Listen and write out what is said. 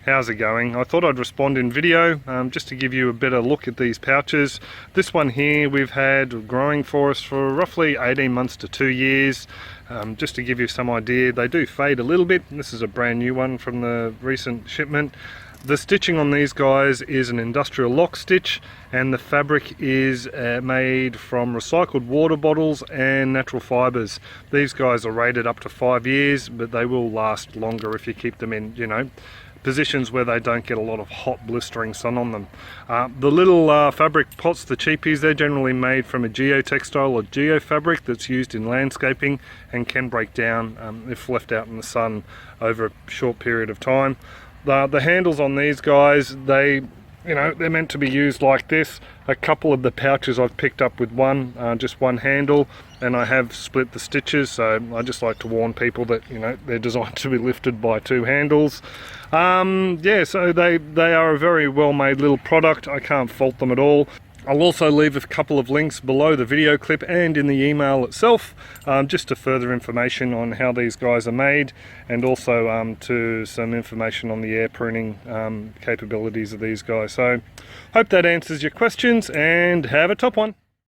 How's it going? I thought I'd respond in video just to give you a better look at these pouches. This one here we've had growing for us for roughly 18 months to 2 years. Just to give you some idea, they do fade a little bit. This is a brand new one from the recent shipment. The stitching on these guys is an industrial lock stitch, and the fabric is made from recycled water bottles and natural fibers. These guys are rated up to 5 years, but they will last longer if you keep them in, positions where they don't get a lot of hot blistering sun on them. The little fabric pots, the cheapies, they're generally made from a geotextile or geofabric that's used in landscaping and can break down if left out in the sun over a short period of time. The handles on these guys, they're meant to be used like this. A couple of the pouches I've picked up with just one handle, and I have split the stitches, so I just like to warn people that they're designed to be lifted by 2 handles. Yeah, so they are a very well made little product. I can't fault them at all. I'll also leave a couple of links below the video clip and in the email itself, just to further information on how these guys are made, and also to some information on the air pruning capabilities of these guys. So hope that answers your questions, and have a top one.